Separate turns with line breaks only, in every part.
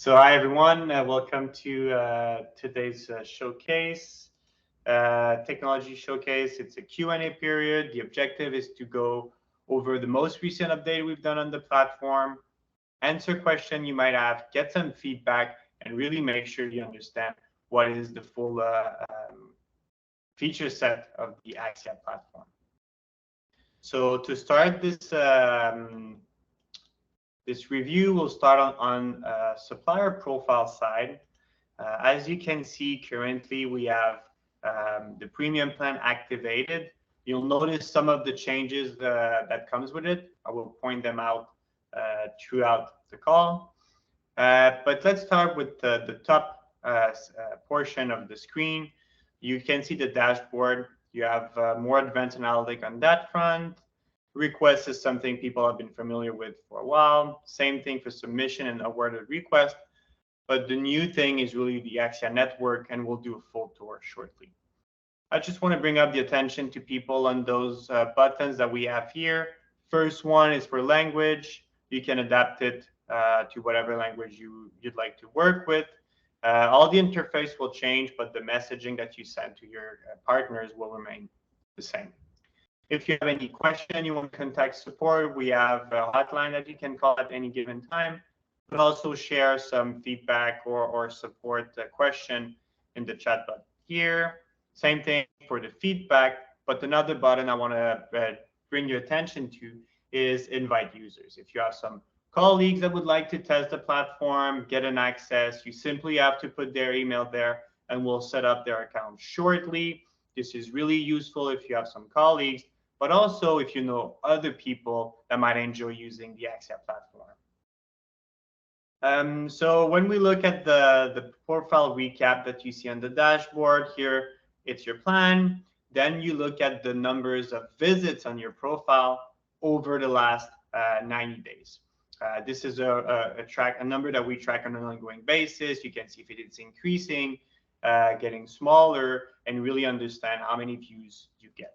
So hi everyone, welcome to today's showcase, technology showcase. It's a Q&A period. The objective is to go over the most recent update we've done on the platform, answer questions you might have, get some feedback, and really make sure you understand what is the full feature set of the Axya platform. So to start this review, we'll start on supplier profile side. As you can see, currently we have the premium plan activated. You'll notice some of the changes that comes with it. I will point them out throughout the call. But let's start with the top portion of the screen. You can see the dashboard. You have more advanced analytics on that front. Request is something people have been familiar with for a while. Same thing for submission and awarded request. But the new thing is really the Axya network, and we'll do a full tour shortly. I just want to bring up the attention to people on those buttons that we have here. First one is for language. You can adapt it to whatever language you'd like to work with. All the interface will change, but the messaging that you send to your partners will remain the same. If you have any question, you want to contact support, we have a hotline that you can call at any given time, but also share some feedback or support question in the chat button here. Same thing for the feedback, but another button I want to bring your attention to is invite users. If you have some colleagues that would like to test the platform, get an access, you simply have to put their email there and we'll set up their account shortly. This is really useful if you have some colleagues, but also if you know other people that might enjoy using the Axya platform. So when we look at the profile recap that you see on the dashboard here, it's your plan. Then you look at the numbers of visits on your profile over the last 90 days. This is a number that we track on an ongoing basis. You can see if it's increasing, getting smaller, and really understand how many views you get.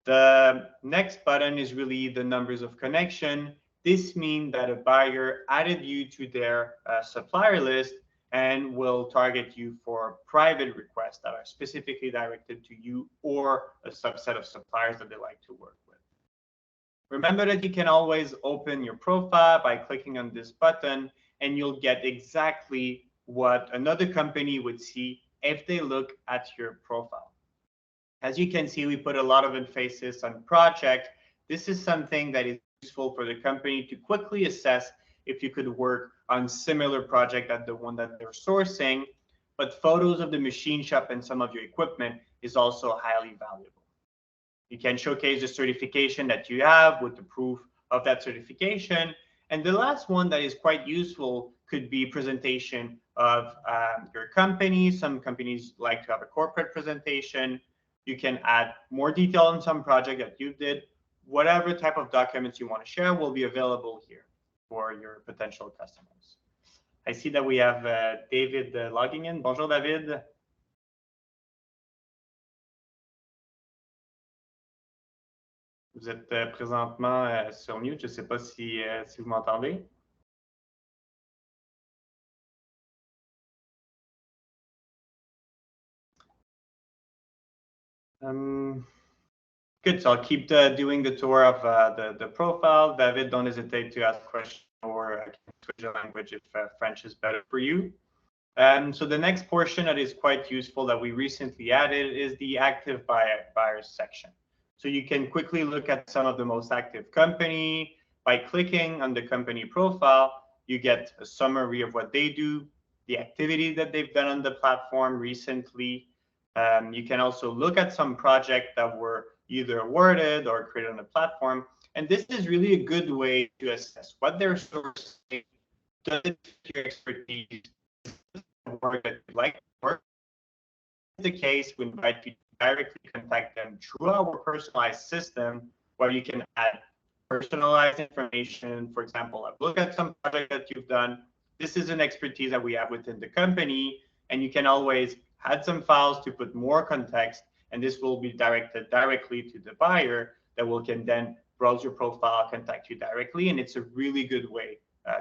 The next button is really the numbers of connection. This means that a buyer added you to their supplier list and will target you for private requests that are specifically directed to you or a subset of suppliers that they like to work with. Remember that you can always open your profile by clicking on this button, and you'll get exactly what another company would see if they look at your profile. As you can see, we put a lot of emphasis on project. This is something that is useful for the company to quickly assess if you could work on similar project at the one that they're sourcing, but photos of the machine shop and some of your equipment is also highly valuable. You can showcase the certification that you have with the proof of that certification. And the last one that is quite useful could be presentation of your company. Some companies like to have a corporate presentation. You can add more detail on some project that you did. Whatever type of documents you want to share will be available here for your potential customers. I see that we have David logging in. Bonjour, David. Vous êtes présentement sur mute. Je ne sais pas si vous m'entendez. Good. So I'll keep doing the tour of the profile. David, don't hesitate to ask questions or switch the language if French is better for you. So the next portion that is quite useful that we recently added is the active buyers section. So you can quickly look at some of the most active company. By clicking on the company profile, you get a summary of what they do, the activity that they've done on the platform recently. You can also look at some projects that were either awarded or created on the platform. And this is really a good way to assess what their sourcing, does it fit your expertise, work that you like to work. In the case, we invite you to directly contact them through our personalized system where you can add personalized information. For example, look at some project that you've done. This is an expertise that we have within the company, and you can always add some files to put more context, and this will be directed directly to the buyer that can then browse your profile, contact you directly, and it's a really good way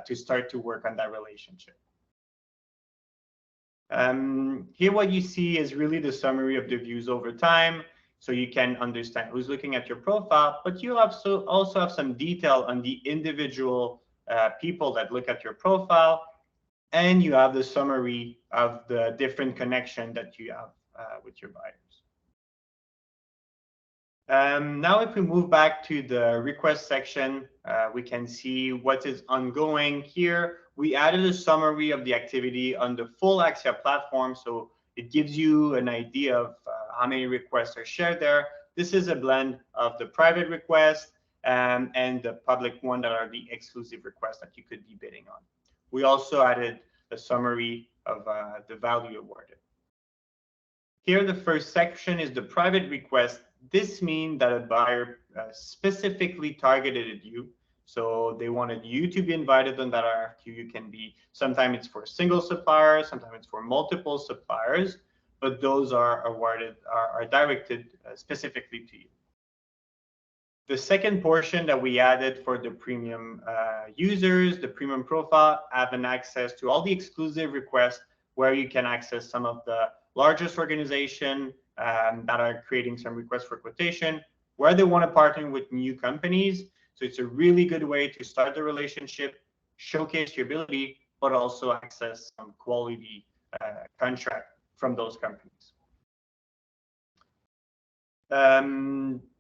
to start to work on that relationship. Here what you see is really the summary of the views over time, so you can understand who's looking at your profile, but you also have some detail on the individual people that look at your profile, and you have the summary of the different connection that you have with your buyers. Now, if we move back to the request section, we can see what is ongoing here. We added a summary of the activity on the full Axya platform, so it gives you an idea of how many requests are shared there. This is a blend of the private requests and the public one that are the exclusive requests that you could be bidding on. We also added a summary of the value awarded. Here, the first section is the private request. This means that a buyer specifically targeted you. So they wanted you to be invited on that RFQ. You can be, sometimes it's for a single supplier, sometimes it's for multiple suppliers, but those are awarded, are directed specifically to you. The second portion that we added for the premium users, the premium profile, have an access to all the exclusive requests where you can access some of the largest organizations that are creating some requests for quotation, where they want to partner with new companies. So it's a really good way to start the relationship, showcase your ability, but also access some quality contract from those companies.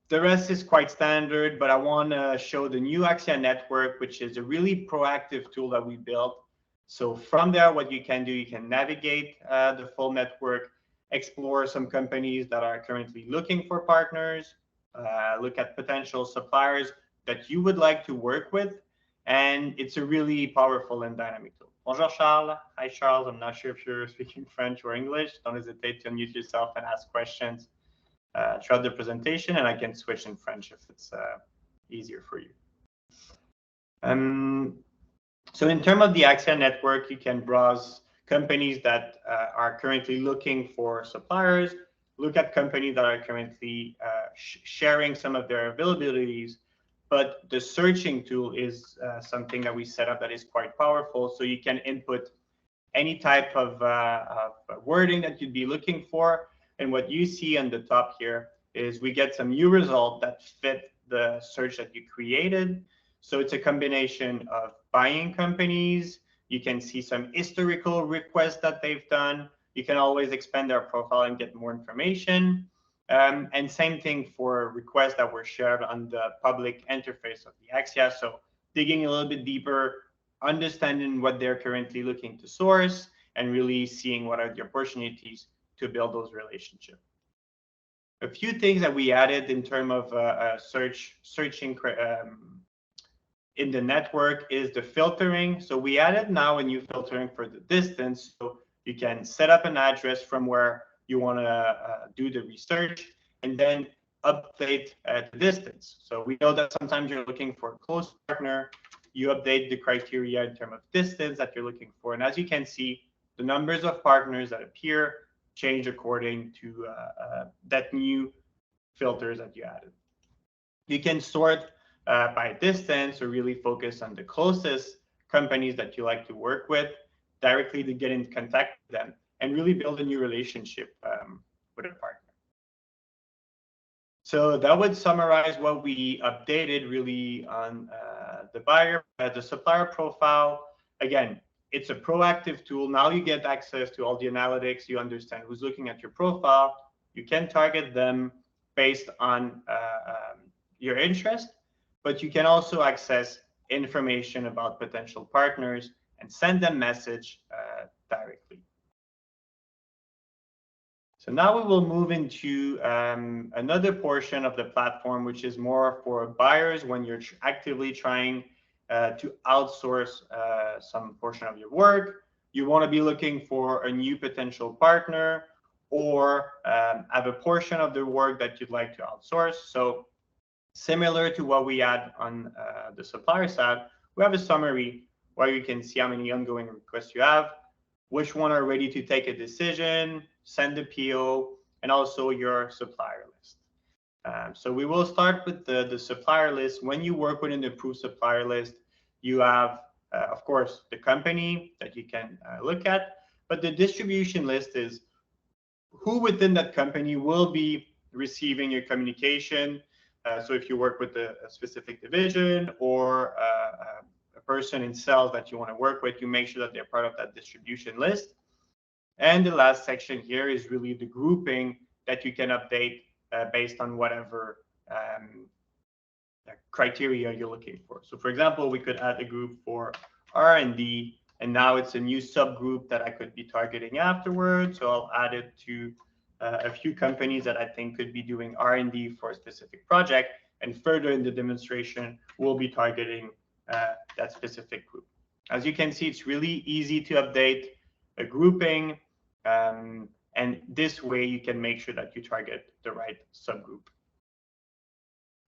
The rest is quite standard, but I want to show the new Axya network, which is a really proactive tool that we built. So from there, what you can do, you can navigate the full network, explore some companies that are currently looking for partners, look at potential suppliers that you would like to work with, and it's a really powerful and dynamic tool. Bonjour, Charles. Hi, Charles. I'm not sure if you're speaking French or English. Don't hesitate to unmute yourself and ask questions throughout the presentation, and I can switch in French if it's easier for you. So in terms of the Axya network, you can browse companies that are currently looking for suppliers, look at companies that are currently sharing some of their availabilities, but the searching tool is something that we set up that is quite powerful. So you can input any type of wording that you'd be looking for. And what you see on the top here is we get some new results that fit the search that you created. So it's a combination of buying companies. You can see some historical requests that they've done. You can always expand their profile and get more information. And same thing for requests that were shared on the public interface of the Axya. So digging a little bit deeper, understanding what they're currently looking to source, and really seeing what are the opportunities to build those relationships. A few things that we added in terms of searching in the network is the filtering. So we added now a new filtering for the distance. So you can set up an address from where you want to do the research and then update the distance. So we know that sometimes you're looking for a close partner. You update the criteria in terms of distance that you're looking for. And as you can see, the numbers of partners that appear change according to that new filters that you added. You can sort by distance or really focus on the closest companies that you like to work with directly to get in contact with them and really build a new relationship with a partner. So that would summarize what we updated really on the supplier profile. Again, it's a proactive tool. Now you get access to all the analytics. You understand who's looking at your profile. You can target them based on your interest, but you can also access information about potential partners and send them message directly. So now we will move into another portion of the platform, which is more for buyers when you're actively trying to outsource some portion of your work. You want to be looking for a new potential partner or have a portion of the work that you'd like to outsource. So similar to what we had on the supplier side, we have a summary where you can see how many ongoing requests you have, which one are ready to take a decision, send the PO, and also your supplier list. So we will start with the supplier list. When you work with an approved supplier list, you have of course, the company that you can look at, but the distribution list is who within that company will be receiving your communication. So if you work with a specific division or a person in sales that you want to work with, you make sure that they're part of that distribution list. And the last section here is really the grouping that you can update based on whatever criteria you're looking for. So for example, we could add a group for R&D, and now it's a new subgroup that I could be targeting afterwards. So I'll add it to a few companies that I think could be doing R&D for a specific project. And further in the demonstration, we'll be targeting that specific group. As you can see, it's really easy to update a grouping. And this way you can make sure that you target the right subgroup.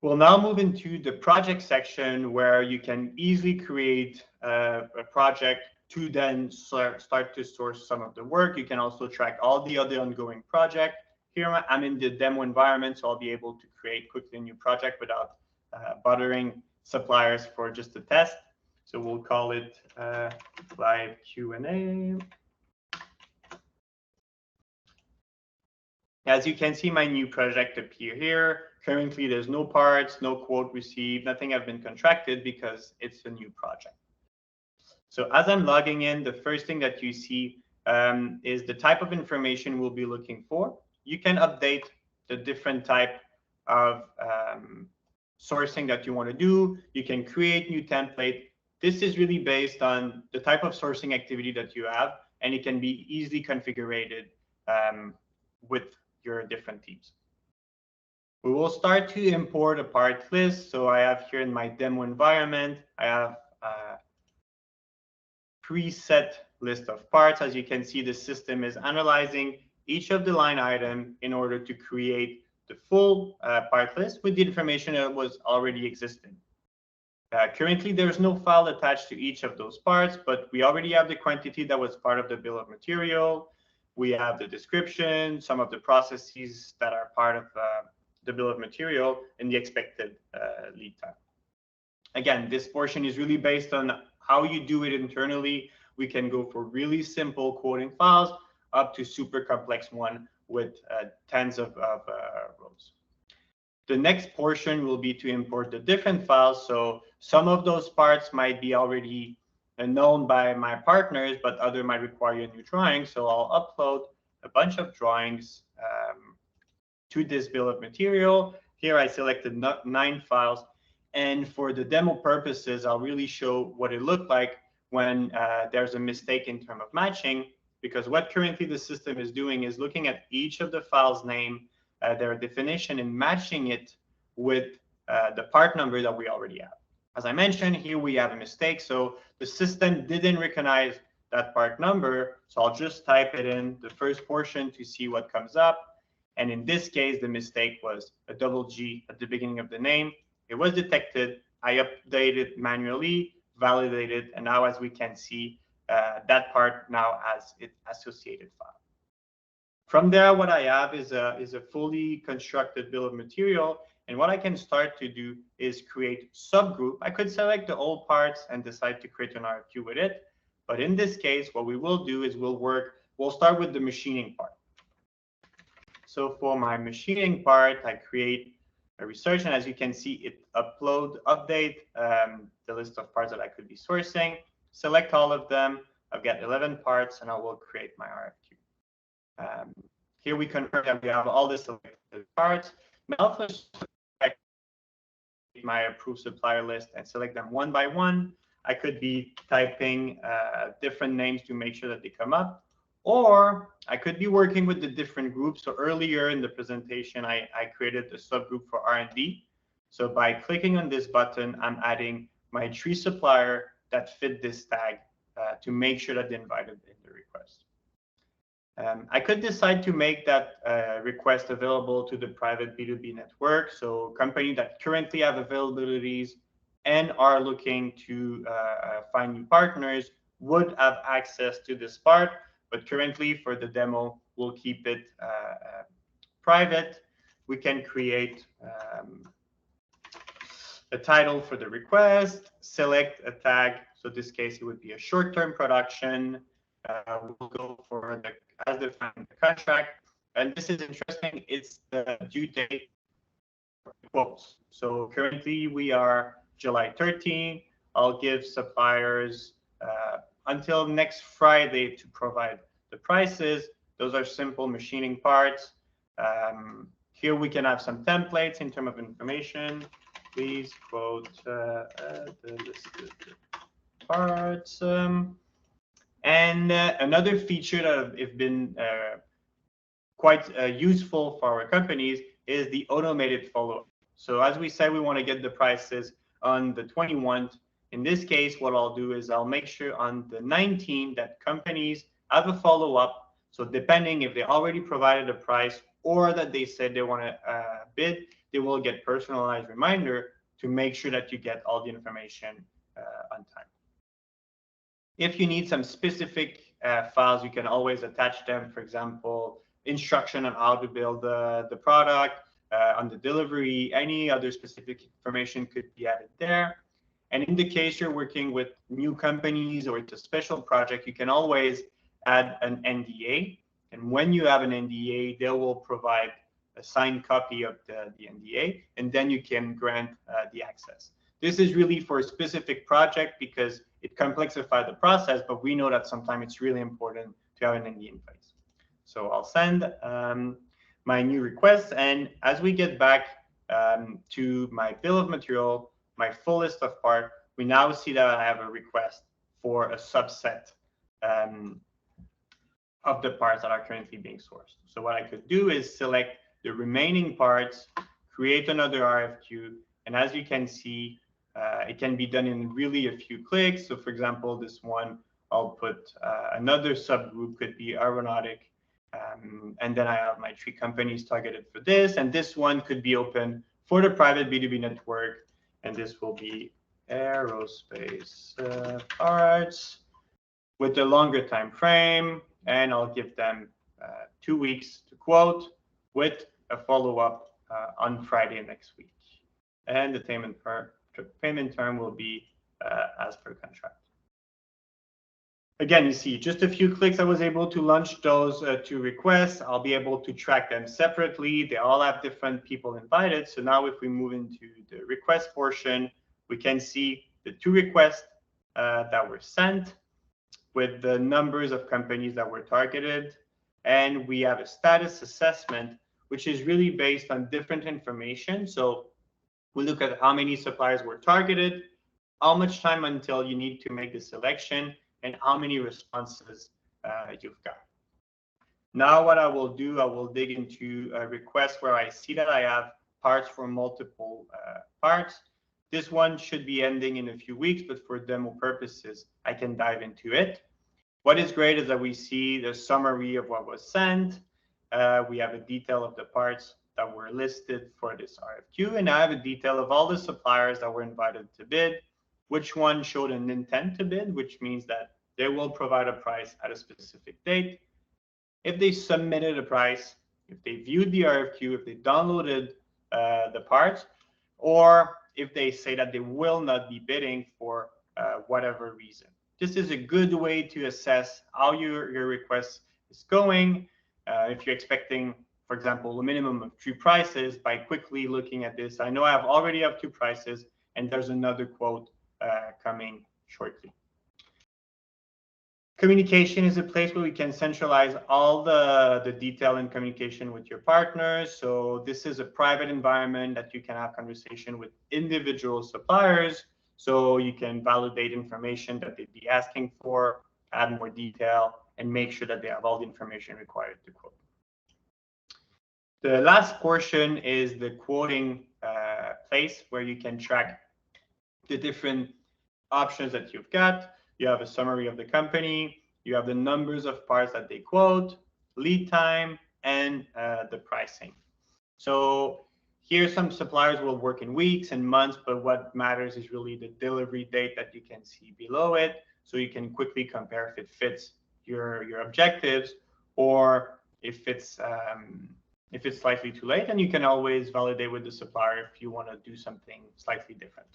We'll now move into the project section where you can easily create a project to then start to source some of the work. You can also track all the other ongoing projects. Here I'm in the demo environment, so I'll be able to create quickly a new project without bothering suppliers for just a test. So we'll call it live Q&A. As you can see, my new project appear here. Currently, there's no parts, no quote received, nothing have been contracted because it's a new project. So as I'm logging in, the first thing that you see is the type of information we'll be looking for. You can update the different type of sourcing that you want to do. You can create new template. This is really based on the type of sourcing activity that you have, and it can be easily configured with your different teams. We will start to import a part list. So I have here in my demo environment, I have a preset list of parts. As you can see, the system is analyzing each of the line item in order to create the full part list with the information that was already existing. Currently, there's no file attached to each of those parts, but we already have the quantity that was part of the bill of material. We have the description, some of the processes that are part of the bill of material, and the expected lead time. Again, this portion is really based on how you do it internally. We can go for really simple quoting files up to super complex one with tens of rows. The next portion will be to import the different files. So some of those parts might be already known by my partners, but other might require a new drawing. So I'll upload a bunch of drawings to this bill of material. Here I selected 9 files. And for the demo purposes, I'll really show what it looked like when there's a mistake in terms of matching, because what currently the system is doing is looking at each of the files' name, their definition, and matching it with the part number that we already have. As I mentioned, here we have a mistake. So the system didn't recognize that part number. So I'll just type it in the first portion to see what comes up. And in this case, the mistake was a double G at the beginning of the name. It was detected. I updated manually, validated, and now as we can see, that part now has its associated file. From there, what I have is a fully constructed bill of material. And what I can start to do is create subgroup. I could select the old parts and decide to create an RFQ with it. But in this case, what we will do is we'll start with the machining part. So for my machining part, I create a research. And as you can see, it update the list of parts that I could be sourcing, select all of them. I've got 11 parts, and I will create my RFQ. Here we confirm that we have all the selected parts. I'll first my approved supplier list and select them one by one. I could be typing different names to make sure that they come up, or I could be working with the different groups. So earlier in the presentation, I created a subgroup for R&D. So by clicking on this button, I'm adding my 3 supplier that fit this tag to make sure that they're invited in the request. I could decide to make that request available to the private B2B network. So companies that currently have availabilities and are looking to find new partners would have access to this part. But currently for the demo, we'll keep it private. We can create a title for the request, select a tag. So this case, it would be a short-term production. We'll go for the as defined in the contract. And this is interesting. It's the due date for the quotes. So currently we are July 13. I'll give suppliers until next Friday to provide the prices. Those are simple machining parts. Here we can have some templates in terms of information. Please quote the listed parts. And another feature that have been quite useful for our companies is the automated follow-up. So as we said, we want to get the prices on the 21st. In this case, what I'll do is I'll make sure on the 19th that companies have a follow-up. So depending if they already provided a price or that they said they want to bid, they will get personalized reminder to make sure that you get all the information on time. If you need some specific files, you can always attach them. For example, instruction on how to build the product, on the delivery, any other specific information could be added there. And in the case you're working with new companies or it's a special project, you can always add an NDA. And when you have an NDA, they will provide a signed copy of the NDA, and then you can grant the access. This is really for a specific project because it complexifies the process, but we know that sometimes it's really important to have an NDA in place. So I'll send my new request, and as we get back to my bill of material, my full list of parts, we now see that I have a request for a subset of the parts that are currently being sourced. So what I could do is select the remaining parts, create another RFQ, and as you can see, it can be done in really a few clicks. So for example, this one, I'll put another subgroup, could be aeronautic, and then I have my 3 companies targeted for this, and this one could be open for the private B2B network, and this will be aerospace parts with a longer time frame, and I'll give them 2 weeks to quote with a follow-up on Friday next week. And the payment term will be as per contract. Again, you see, just a few clicks, I was able to launch those 2 requests. I'll be able to track them separately. They all have different people invited. So now if we move into the request portion, we can see the 2 requests that were sent with the numbers of companies that were targeted. And we have a status assessment, which is really based on different information. So we look at how many suppliers were targeted, how much time until you need to make the selection, and how many responses you've got. Now what I will do, I will dig into a request where I see that I have parts for multiple parts. This one should be ending in a few weeks, but for demo purposes, I can dive into it. What is great is that we see the summary of what was sent. We have a detail of the parts that were listed for this RFQ, and I have a detail of all the suppliers that were invited to bid, which one showed an intent to bid, which means that they will provide a price at a specific date. If they submitted a price, if they viewed the RFQ, if they downloaded the parts, or if they say that they will not be bidding for whatever reason. This is a good way to assess how your request is going. If you're expecting, for example, a minimum of 3 prices, by quickly looking at this, I know I already have 2 prices, and there's another quote coming shortly. Communication is a place where we can centralize all the detail and communication with your partners. So this is a private environment that you can have conversation with individual suppliers. So you can validate information that they'd be asking for, add more detail, and make sure that they have all the information required to quote. The last portion is the quoting place where you can track the different options that you've got. You have a summary of the company, you have the numbers of parts that they quote, lead time, and the pricing. So here some suppliers will work in weeks and months, but what matters is really the delivery date that you can see below it. So you can quickly compare if it fits your objectives, or if it's slightly too late, and you can always validate with the supplier if you want to do something slightly different.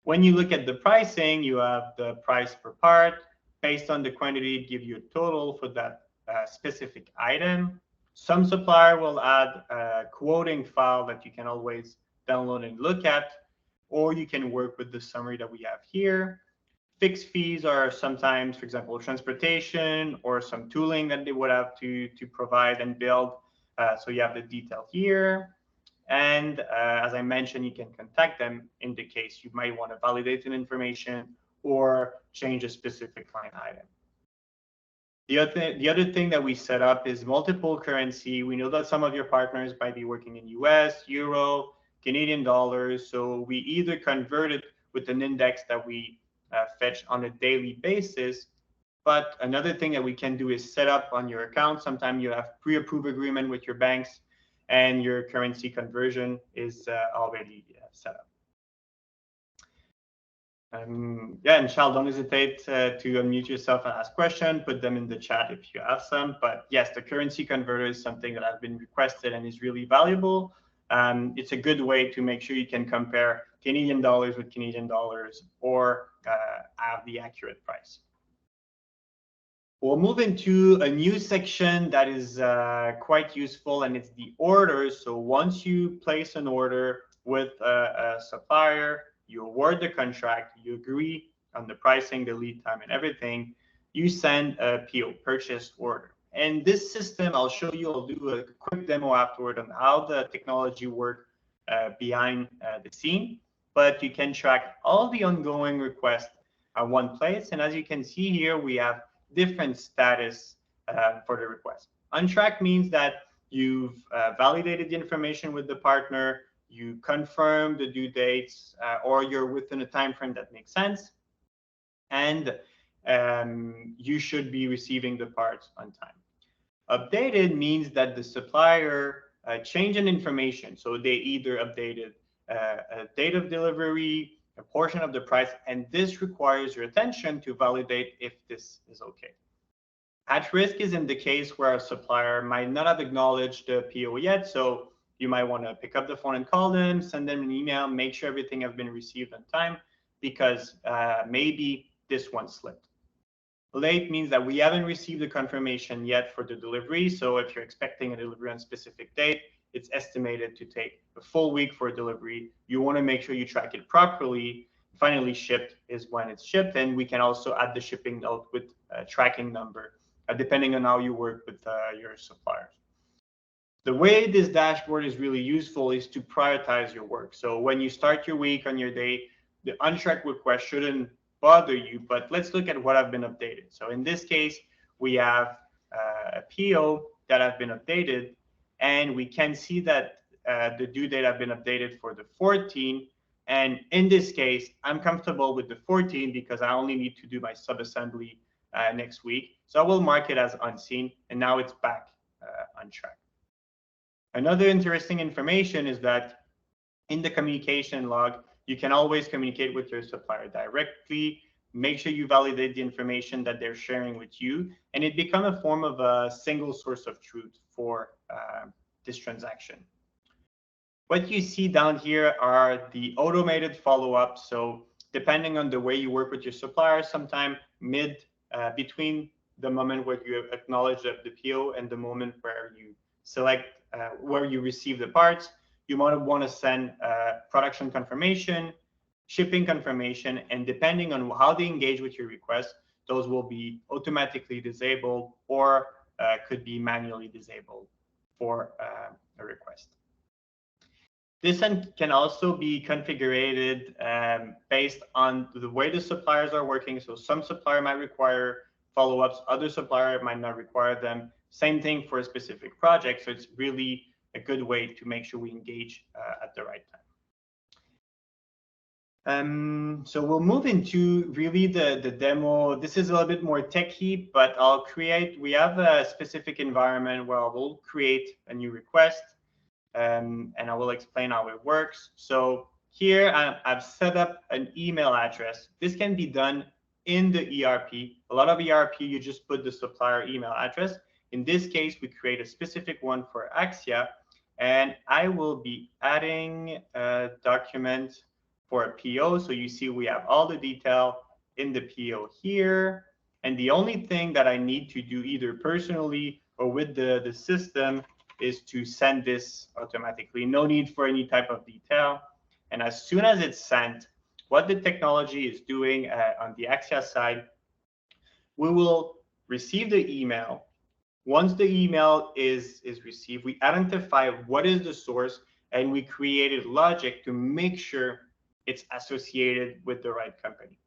When you look at the pricing, you have the price per part. Based on the quantity, it gives you a total for that specific item. Some supplier will add a quoting file that you can always download and look at, or you can work with the summary that we have here. Fixed fees are sometimes, for example, transportation or some tooling that they would have to provide and build. So you have the detail here. And as I mentioned, you can contact them in the case you might want to validate an information or change a specific line item. The other thing that we set up is multiple currency. We know that some of your partners might be working in US, Euro, Canadian dollars. So we either convert it with an index that we fetch on a daily basis. But another thing that we can do is set up on your account. Sometimes you have pre-approved agreement with your banks and your currency conversion is already set up. Yeah, and Charles, don't hesitate to unmute yourself and ask questions, put them in the chat if you have some. But yes, the currency converter is something that has been requested and is really valuable. It's a good way to make sure you can compare Canadian dollars with Canadian dollars or have the accurate price. We'll move into a new section that is quite useful, and it's the orders. So once you place an order with a supplier, you award the contract, you agree on the pricing, the lead time, and everything, you send a PO, purchase order. And this system, I'll show you, I'll do a quick demo afterward on how the technology works behind the scene. But you can track all the ongoing requests at one place. And as you can see here, we have different status for the request. On track means that you've validated the information with the partner, you confirm the due dates, or you're within a time frame that makes sense, and you should be receiving the parts on time. Updated means that the supplier changed an information, so they either updated a date of delivery, a portion of the price, and this requires your attention to validate if this is okay. At risk is in the case where a supplier might not have acknowledged the PO yet, so you might want to pick up the phone and call them, send them an email, make sure everything has been received on time, because maybe this one slipped. Late means that we haven't received the confirmation yet for the delivery, so if you're expecting a delivery on a specific date, it's estimated to take a full week for a delivery. You want to make sure you track it properly. Finally shipped is when it's shipped, and we can also add the shipping note with a tracking number, depending on how you work with your suppliers. The way this dashboard is really useful is to prioritize your work. So when you start your week on your day, the untracked request shouldn't bother you, but let's look at what have been updated. So in this case, we have a PO that have been updated, and we can see that the due date have been updated for the 14th. And in this case, I'm comfortable with the 14th because I only need to do my subassembly next week. So I will mark it as unseen, and now it's back on track. Another interesting information is that in the communication log, you can always communicate with your supplier directly. Make sure you validate the information that they're sharing with you, and it becomes a form of a single source of truth for this transaction. What you see down here are the automated follow-ups. So depending on the way you work with your supplier, sometime between the moment where you acknowledge the PO and the moment where you select where you receive the parts, you might want to send production confirmation, shipping confirmation, and depending on how they engage with your request, those will be automatically disabled or could be manually disabled for a request. This can also be configured based on the way the suppliers are working. So some supplier might require follow-ups, other supplier might not require them. Same thing for a specific project. So it's really a good way to make sure we engage at the right time. So we'll move into really the demo. This is a little bit more techy, but we have a specific environment where we'll create a new request. And I will explain how it works. So here I've set up an email address. This can be done in the ERP. A lot of ERP, you just put the supplier email address. In this case, we create a specific one for Axya, and I will be adding a document for a PO. So you see we have all the detail in the PO here. And the only thing that I need to do either personally or with the system is to send this automatically. No need for any type of detail. And as soon as it's sent, what the technology is doing on the Axya side, we will receive the email. Once the email is received, we identify what is the source and we created logic to make sure it's associated with the right company.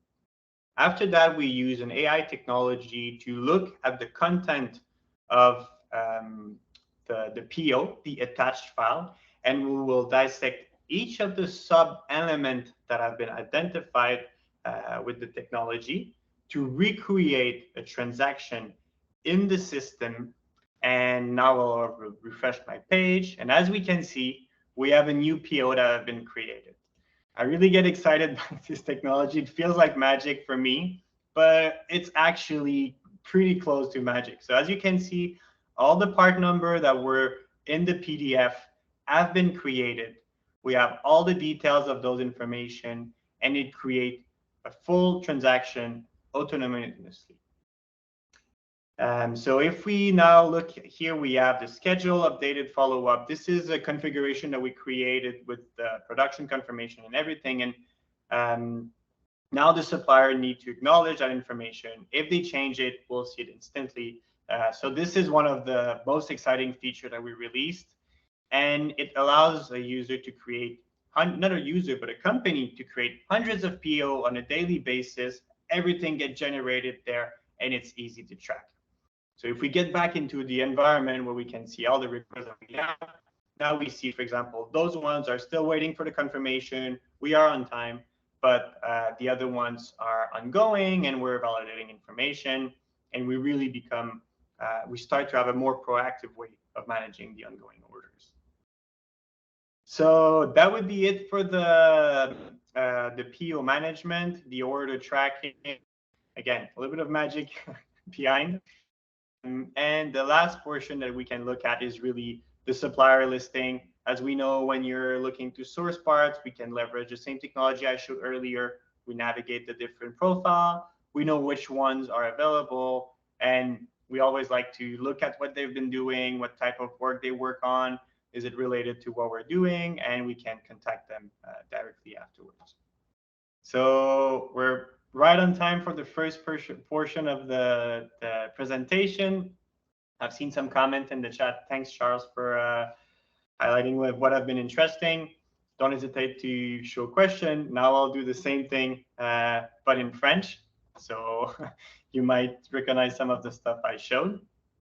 After that, we use an AI technology to look at the content of the PO, the attached file, and we will dissect each of the sub-elements that have been identified with the technology to recreate a transaction in the system. And now I'll refresh my page. And as we can see, we have a new PO that have been created. I really get excited by this technology. It feels like magic for me, but it's actually pretty close to magic. So as you can see, all the part number that were in the PDF have been created. We have all the details of those information, and it creates a full transaction autonomously. So if we now look here, we have the schedule, updated, follow-up. This is a configuration that we created with the production confirmation and everything. And now the supplier needs to acknowledge that information. If they change it, we'll see it instantly. So this is one of the most exciting features that we released. And it allows a user to create, not a user, but a company to create hundreds of PO on a daily basis. Everything gets generated there, and it's easy to track. So if we get back into the environment where we can see all the records that we have, now we see, for example, those ones are still waiting for the confirmation. We are on time, but the other ones are ongoing and we're validating information. And we really become, we start to have a more proactive way of managing the ongoing orders. So that would be it for the PO management, the order tracking. Again, a little bit of magic behind. And the last portion that we can look at is really the supplier listing. As we know, when you're looking to source parts, we can leverage the same technology I showed earlier. We navigate the different profile. We know which ones are available. And we always like to look at what they've been doing, what type of work they work on. Is it related to what we're doing? And we can contact them directly afterwards. So we're right on time for the first portion of the presentation. I've seen some comment in the chat. Thanks, Charles, for highlighting what have been interesting. Don't hesitate to show a question. Now I'll do the same thing, but in French. So you might recognize some of the stuff I showed.